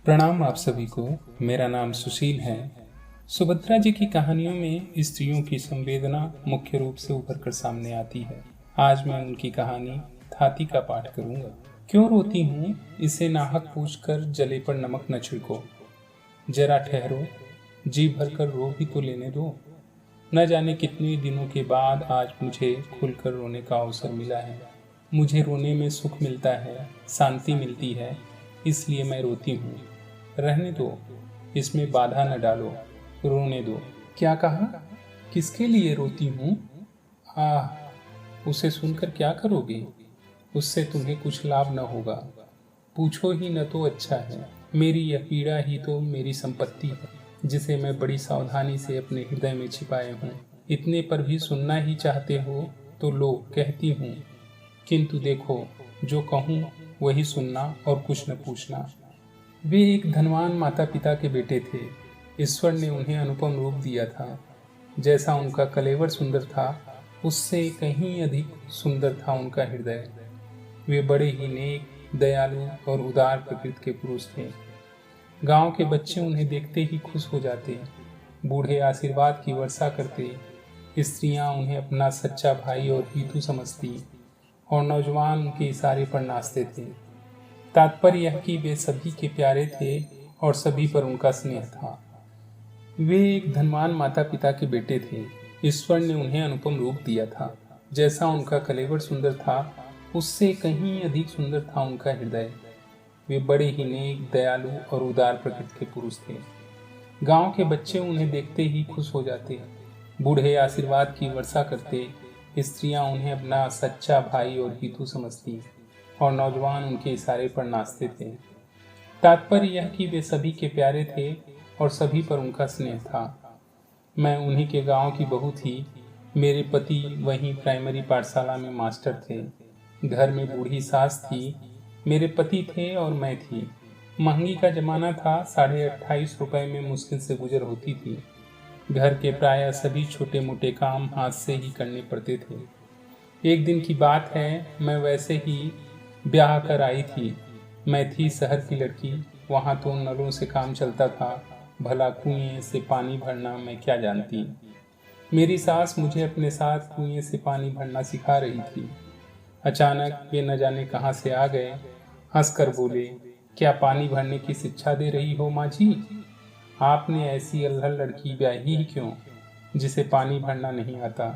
प्रणाम आप सभी को। मेरा नाम सुशील है। सुभद्रा जी की कहानियों में स्त्रियों की संवेदना मुख्य रूप से उभर कर सामने आती है। आज मैं उनकी कहानी थाती का पाठ करूंगा। क्यों रोती हूँ इसे नाहक पूछकर जले पर नमक न छिड़को। जरा ठहरो, जी भर कर रो भी तो लेने दो। न जाने कितने दिनों के बाद आज मुझे खुलकर रोने का अवसर मिला है। मुझे रोने में सुख मिलता है, शांति मिलती है, इसलिए मैं रोती हूँ। रहने दो, इसमें बाधा न डालो, रोने दो। क्या कहा? किसके लिए रोती हूँ? उसे सुनकर क्या करोगे? उससे तुम्हें कुछ लाभ न होगा। पूछो ही न तो अच्छा है। मेरी यह पीड़ा ही तो मेरी संपत्ति है, जिसे मैं बड़ी सावधानी से अपने हृदय में छिपाए हूँ। इतने पर भी सुनना ही चाहते हो तो लो कहती हूँ, किंतु देखो जो कहूँ वही सुनना और कुछ न पूछना। वे एक धनवान माता पिता के बेटे थे। ईश्वर ने उन्हें अनुपम रूप दिया था। जैसा उनका कलेवर सुंदर था, उससे कहीं अधिक सुंदर था उनका हृदय। वे बड़े ही नेक, दयालु और उदार प्रकृति के पुरुष थे। गांव के बच्चे उन्हें देखते ही खुश हो जाते, बूढ़े आशीर्वाद की वर्षा करते, स्त्रियां उन्हें अपना सच्चा भाई और हितू समझती और नौजवान उनके इशारे पर नाचते थे। तात्पर्य यह कि वे सभी के प्यारे थे और सभी पर उनका स्नेह था। वे एक धनवान माता पिता के बेटे थे। ईश्वर ने उन्हें अनुपम रूप दिया था। जैसा उनका कलेवर सुंदर था, उससे कहीं अधिक सुंदर था उनका हृदय। वे बड़े ही नेक, दयालु और उदार प्रकृति के पुरुष थे। गांव के बच्चे उन्हें देखते ही खुश हो जाते, बूढ़े आशीर्वाद की वर्षा करते, स्त्रियां उन्हें अपना सच्चा भाई और हितू समझती और नौजवान उनके इशारे पर नाचते थे। तात्पर्य यह कि वे सभी के प्यारे थे और सभी पर उनका स्नेह था। मैं उन्हीं के गांव की बहू थी। मेरे पति वहीं प्राइमरी पाठशाला में मास्टर थे। घर में बूढ़ी सास थी, मेरे पति थे और मैं थी। महंगी का जमाना था, 28.5 रुपए में मुश्किल से गुजर होती थी। घर के प्राय सभी छोटे मोटे काम हाथ से ही करने पड़ते थे। एक दिन की बात है, मैं वैसे ही ब्याह कर आई थी। मैं थी शहर की लड़की, वहाँ तो नलों से काम चलता था, भला कुएं से पानी भरना मैं क्या जानती। मेरी सास मुझे अपने साथ कुएं से पानी भरना सिखा रही थी। अचानक वे न जाने कहाँ से आ गए, हंसकर बोले, क्या पानी भरने की शिक्षा दे रही हो माँ जी? आपने ऐसी अल्हड़ लड़की ब्याही ही क्यों, जिसे पानी भरना नहीं आता?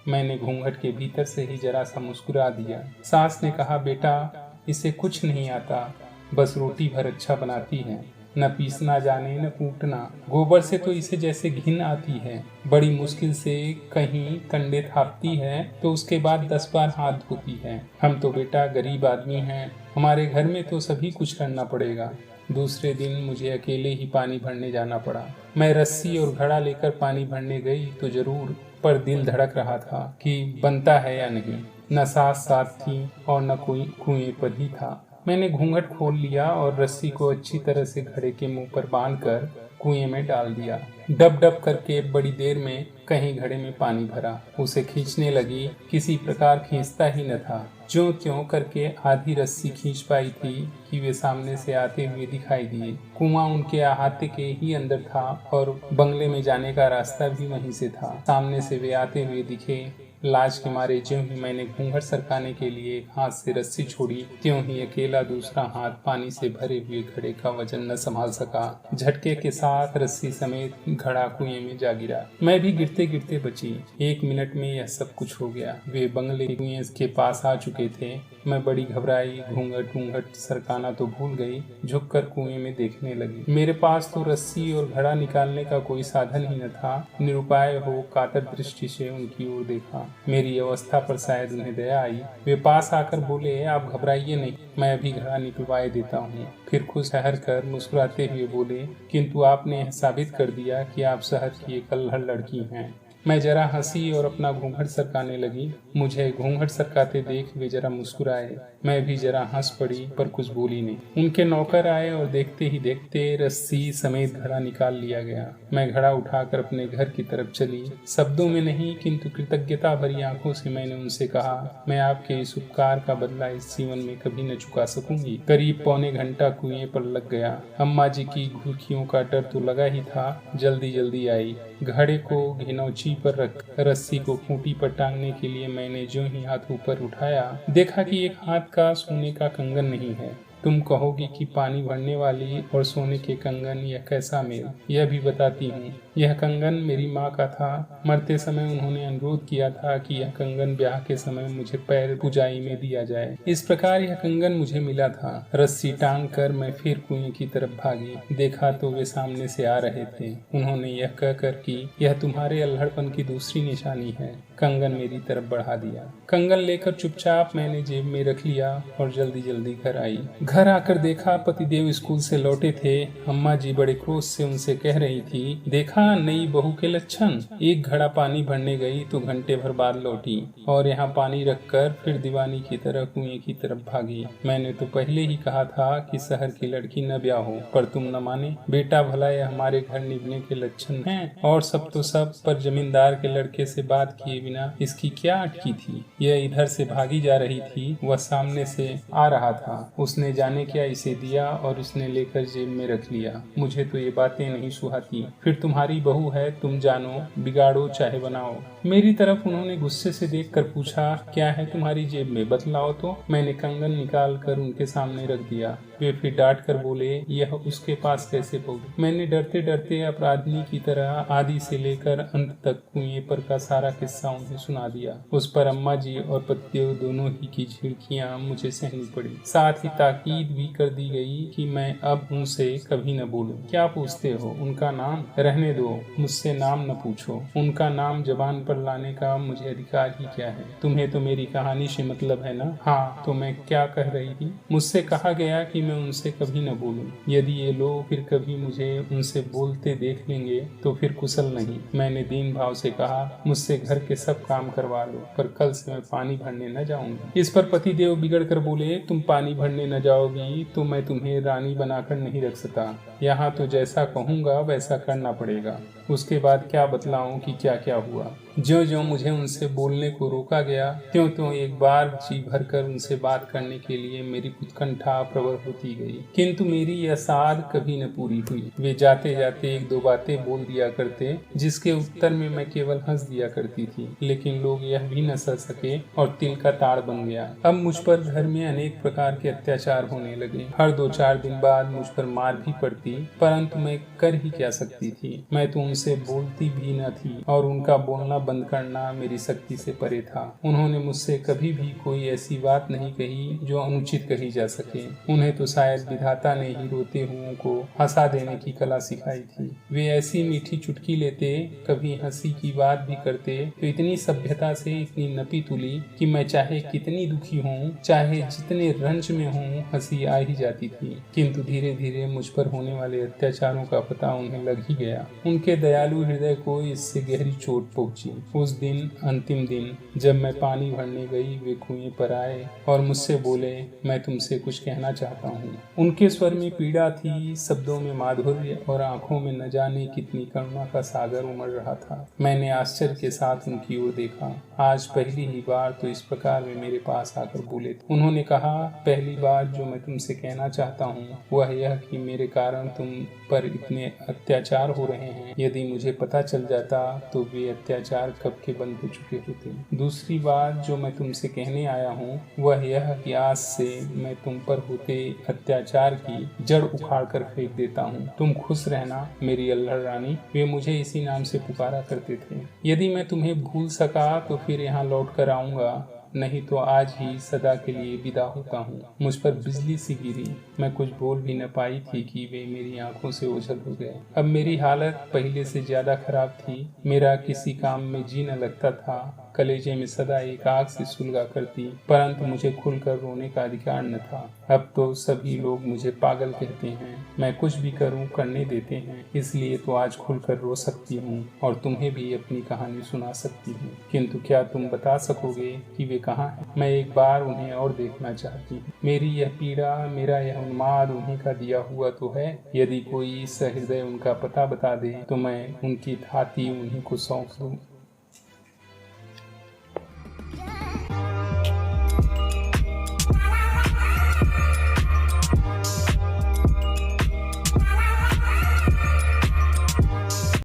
मैंने घूंघट के भीतर से ही जरा सा मुस्कुरा दिया। सास ने कहा, बेटा इसे कुछ नहीं आता, बस रोटी भर अच्छा बनाती है, न पीसना जाने न कूटना। गोबर से तो इसे जैसे घिन आती है। बड़ी मुश्किल से कहीं कंडे थापती है तो उसके बाद 10 बार हाथ धोती है। हम तो बेटा गरीब आदमी हैं, हमारे घर में तो सभी कुछ करना पड़ेगा। दूसरे दिन मुझे अकेले ही पानी भरने जाना पड़ा। मैं रस्सी और घड़ा लेकर पानी भरने गई तो जरूर, पर दिल धड़क रहा था कि बनता है या नहीं। न सास साथ थी और न कोई कुएं पर ही था। मैंने घूंघट खोल लिया और रस्सी को अच्छी तरह से घड़े के मुंह पर बांधकर कुएं में डाल दिया। डब डब करके बड़ी देर में कहीं घड़े में पानी भरा। उसे खींचने लगी, किसी प्रकार खींचता ही न था। ज्यों त्यों करके आधी रस्सी खींच पाई थी कि वे सामने से आते हुए दिखाई दिए। कुआं उनके अहाते के ही अंदर था और बंगले में जाने का रास्ता भी वहीं से था। सामने से वे आते हुए दिखे। लाज के मारे ज्यों ही मैंने घूंघट सरकाने के लिए एक हाथ से रस्सी छोड़ी, त्यों ही अकेला दूसरा हाथ पानी से भरे हुए घड़े का वजन न संभाल सका। झटके के साथ रस्सी समेत घड़ा कुएं में जा गिरा। मैं भी गिरते गिरते बची। 1 मिनट में यह सब कुछ हो गया। वे बंगले कुएं के पास आ चुके थे। मैं बड़ी घबराई, घूंघट सरकाना तो भूल गई, झुककर कुएं में देखने लगी। मेरे पास तो रस्सी और घड़ा निकालने का कोई साधन ही न था। निरुपाय हो कातर दृष्टि से उनकी ओर देखा। मेरी अवस्था पर शायद उन्हें दया आई। वे पास आकर बोले, आप घबराइए नहीं, मैं अभी घड़ा निकलवाए देता हूँ। फिर खुश ठहर कर मुस्कुराते हुए बोले, किंतु आपने यह साबित कर दिया कि आप शहर की एक अल्हड़ लड़की हैं। मैं जरा हंसी और अपना घूंघट सरकाने लगी। मुझे घूंघट सरकाते देख वे जरा मुस्कुराए। मैं भी जरा हंस पड़ी पर कुछ बोली नहीं। उनके नौकर आए और देखते ही देखते रस्सी समेत घड़ा निकाल लिया गया। मैं घड़ा उठाकर अपने घर की तरफ चली। शब्दों में नहीं किंतु कृतज्ञता भरी आंखों से मैंने उनसे कहा, मैं आपके इस उपकार का बदला इस जीवन में कभी न चुका सकूंगी। करीब पौने घंटा कुएं पर लग गया। अम्मा जी की घुड़कियों का डर तो लगा ही था, जल्दी जल्दी आई। घड़े को घिनौची पर रख रस्सी को खूंटी पर टांगने के लिए मैंने जो ही हाथ ऊपर उठाया, देखा कि एक हाथ का सोने का कंगन नहीं है। तुम कहोगी कि पानी भरने वाली और सोने के कंगन, यह कैसा मेल। यह भी बताती हूँ, यह कंगन मेरी माँ का था। मरते समय उन्होंने अनुरोध किया था कि यह कंगन ब्याह के समय मुझे पैर पुजाई में दिया जाए। इस प्रकार यह कंगन मुझे मिला था। रस्सी टांग कर मैं फिर कुएं की तरफ भागी। देखा तो वे सामने से आ रहे थे। उन्होंने यह कहकर कि यह तुम्हारे अल्हड़पन की दूसरी निशानी है, कंगन मेरी तरफ बढ़ा दिया। कंगन लेकर चुपचाप मैंने जेब में रख लिया और जल्दी जल्दी घर आई। घर आकर देखा पतिदेव स्कूल से लौटे थे। अम्मा जी बड़े क्रोध से उनसे कह रही थी, देखा नई बहू के लक्षण। एक घड़ा पानी भरने गई तो घंटे भर बाद लौटी और यहाँ पानी रखकर फिर दीवानी की तरह कुएं की तरफ भागी। मैंने तो पहले ही कहा था कि शहर की लड़की न ब्याह हो, पर तुम न माने। बेटा भला यह हमारे घर निभने के लक्षण हैं, और सब तो सब, पर जमींदार के लड़के से बात किए बिना इसकी क्या अटकी थी। यह इधर से भागी जा रही थी, वह सामने से आ रहा था। उसने जाने क्या इसे दिया और इसने लेकर जेब में रख लिया। मुझे तो ये बातें नहीं सुहाती। फिर तुम्हारी बहू है, तुम जानो, बिगाड़ो चाहे बनाओ। मेरी तरफ उन्होंने गुस्से से देखकर पूछा, क्या है तुम्हारी जेब में, बतलाओ तो। मैंने कंगन निकाल कर उनके सामने रख दिया। वे फिर डांट कर बोले, यह उसके पास कैसे पहुंची। मैंने डरते डरते अपराधी की तरह आदि से लेकर अंत तक कुएं पर का सारा किस्सा उन्हें सुना दिया। उस पर अम्मा जी और पतिदेव दोनों ही की झिड़कियां मुझे सहनी पड़ी। साथ ही ताकीद भी कर दी गई कि मैं अब उनसे कभी न बोलूं। क्या पूछते हो, उनका नाम? रहने दो, मुझसे नाम न पूछो। उनका नाम जबान पर लाने का मुझे अधिकार ही क्या है। तुम्हें तो मेरी कहानी से मतलब है ना। हाँ, तो मैं क्या कह रही थी। मुझसे कहा गया कि मैं उनसे कभी न बोलूं। यदि ये लोग फिर कभी मुझे उनसे बोलते देख लेंगे तो फिर कुशल नहीं। मैंने दीन भाव से कहा, मुझसे घर के सब काम करवा लो, पर कल से मैं पानी भरने न जाऊंगी। इस पर पतिदेव बिगड़ कर बोले, तुम पानी भरने न जाओगी तो मैं तुम्हें रानी बनाकर नहीं रख सकता। यहाँ तो जैसा कहूँगा वैसा करना पड़ेगा। उसके बाद क्या बतलाऊं कि क्या क्या हुआ। ज्यों ज्यों मुझे उनसे बोलने को रोका गया, त्यों त्यों एक बार जी भरकर उनसे बात करने के लिए मेरी उत्कंठा प्रबल होती गई। किंतु मेरी यह साध कभी न पूरी हुई। वे जाते जाते एक दो बातें बोल दिया करते, जिसके उत्तर में मैं केवल हंस दिया करती थी। लेकिन लोग यह भी न सह सके और तिल का ताड़ बन गया। अब मुझ पर घर में अनेक प्रकार के अत्याचार होने लगे। हर 2-4 दिन बाद मुझ पर मार भी पड़ती, परंतु मैं कर ही क्या सकती थी। मैं तो उनसे बोलती भी न थी और उनका बोलना बंद करना मेरी शक्ति से परे था। उन्होंने मुझसे कभी भी कोई ऐसी बात नहीं कही जो अनुचित कही जा सके। उन्हें तो शायद विधाता ने ही रोते हुओं को हंसा देने की कला सिखाई थी। वे ऐसी मीठी चुटकी लेते, कभी हंसी की बात भी करते तो इतनी सभ्यता से, इतनी नपी तुली कि मैं चाहे कितनी दुखी हूँ, चाहे जितने रंज में हूँ, हंसी आ ही जाती थी। किंतु धीरे धीरे मुझ पर होने वाले अत्याचारों का पता उन्हें लग ही गया। उनके दयालु हृदय को इससे गहरी चोट पहुंची। उस दिन, अंतिम दिन, जब मैं पानी भरने गई, वे कुएं पर आए और मुझसे बोले, मैं तुमसे कुछ कहना चाहता हूँ। उनके स्वर में पीड़ा थी, शब्दों में माधुर्य और आंखों में न जाने कितनी करुणा का सागर उमड़ रहा था। मैंने आश्चर्य के साथ उनकी ओर देखा। आज पहली ही बार तो इस प्रकार वे मेरे पास आकर बोले थे। उन्होंने कहा, पहली बात जो मैं तुमसे कहना चाहता हूँ वह यह कि मेरे कारण तुम पर इतने अत्याचार हो रहे हैं। यदि मुझे पता चल जाता तो वे अत्याचार कब के बंद हो चुके होते। दूसरी बात जो मैं तुमसे कहने आया हूँ वह यह कि आज से मैं तुम पर होते अत्याचार की जड़ उखाड़ कर फेंक देता हूँ। तुम खुश रहना मेरी अल्हड़ रानी। वे मुझे इसी नाम से पुकारा करते थे। यदि मैं तुम्हें भूल सका तो फिर यहाँ लौट कर आऊंगा, नहीं तो आज ही सदा के लिए विदा होता हूँ। मुझ पर बिजली सी गिरी। मैं कुछ बोल भी न पाई थी कि वे मेरी आंखों से ओझल हो गए। अब मेरी हालत पहले से ज्यादा खराब थी। मेरा किसी काम में जी न लगता था। कलेजे में सदा एक आग से सुलगा करती, परंतु मुझे खुलकर रोने का अधिकार न था। अब तो सभी लोग मुझे पागल कहते हैं, मैं कुछ भी करूं करने देते हैं, इसलिए तो आज खुलकर रो सकती हूँ और तुम्हें भी अपनी कहानी सुना सकती हूँ। किंतु क्या तुम बता सकोगे कि वे कहाँ हैं? मैं एक बार उन्हें और देखना चाहती हूँ। मेरी यह पीड़ा, मेरा यह उन्माद उन्हीं का दिया हुआ तो है। यदि कोई सहृदय उनका पता बता दे तो मैं उनकी थाती उन्हीं को सौंप दूँ।